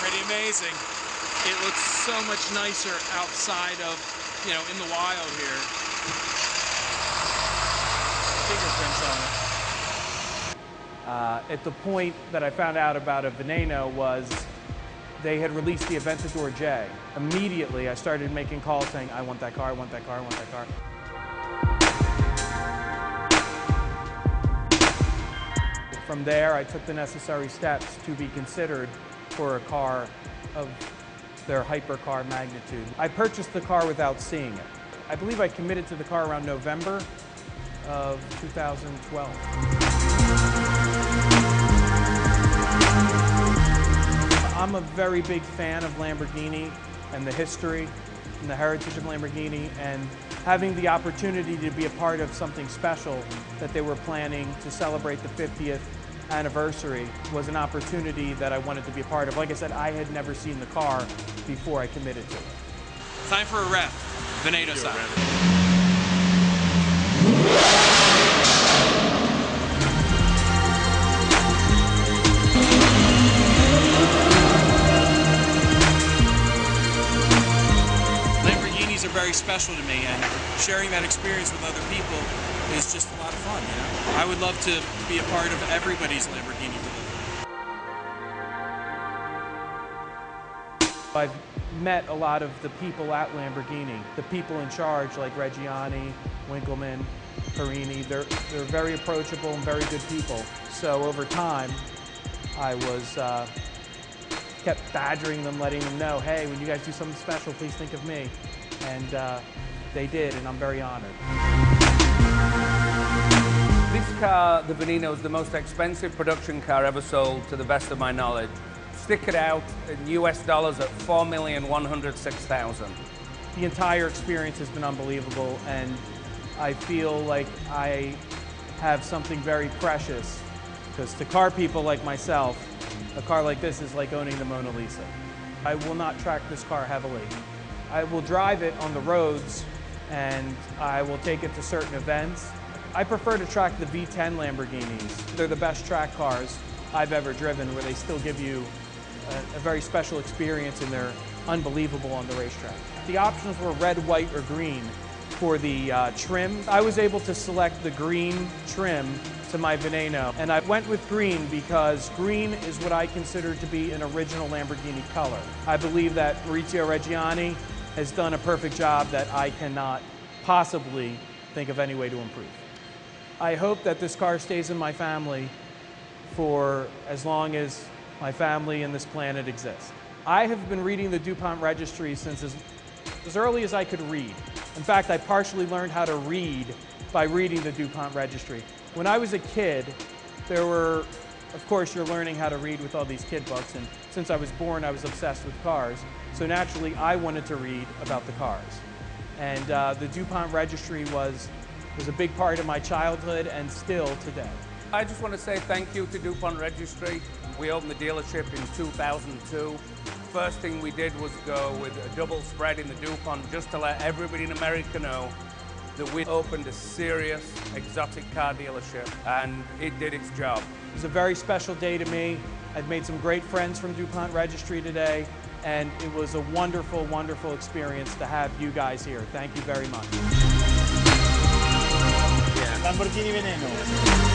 Pretty amazing. It looks so much nicer outside of, you know, in the wild here. Fingerprints on it. At the point that I found out about a Veneno was they had released the Aventador J. Immediately, I started making calls saying, I want that car, I want that car, I want that car. From there, I took the necessary steps to be considered for a car of their hypercar magnitude. I purchased the car without seeing it. I believe I committed to the car around November of 2012. I'm a very big fan of Lamborghini and the history and the heritage of Lamborghini, and having the opportunity to be a part of something special that they were planning to celebrate the 50th anniversary was an opportunity that I wanted to be a part of. Like I said, I had never seen the car before I committed to it. Time for a rev. Veneno style. Lamborghinis are very special to me, and sharing that experience with other people is just a lot of fun, you know? I would love to be a part of everybody's Lamborghini delivery. I've met a lot of the people at Lamborghini, the people in charge like Reggiani, Winkleman, Perini. They're very approachable and very good people. So over time, I was kept badgering them, letting them know, hey, when you guys do something special, please think of me. And they did, and I'm very honored. This car, the Veneno, is the most expensive production car ever sold, to the best of my knowledge. Stick it out in US dollars at $4,106,000. The entire experience has been unbelievable, and I feel like I have something very precious, because to car people like myself, a car like this is like owning the Mona Lisa. I will not track this car heavily. I will drive it on the roads, and I will take it to certain events. I prefer to track the V10 Lamborghinis. They're the best track cars I've ever driven, where they still give you a very special experience, and they're unbelievable on the racetrack. The options were red, white, or green for the trim. I was able to select the green trim to my Veneno, and I went with green because green is what I consider to be an original Lamborghini color. I believe that Maurizio Reggiani has done a perfect job that I cannot possibly think of any way to improve. I hope that this car stays in my family for as long as my family and this planet exists. I have been reading the DuPont registry since as early as I could read. In fact, I partially learned how to read by reading the DuPont registry. When I was a kid, there were, of course, you're learning how to read with all these kid books, and since I was born, I was obsessed with cars. So naturally, I wanted to read about the cars. And the DuPont registry was a big part of my childhood, and still today. I just want to say thank you to DuPont Registry. We opened the dealership in 2002. First thing we did was go with a double spread in the DuPont, just to let everybody in America know that we opened a serious exotic car dealership, and it did its job. It was a very special day to me. I've made some great friends from DuPont Registry today, and it was a wonderful, wonderful experience to have you guys here. Thank you very much. Lamborghini Veneno.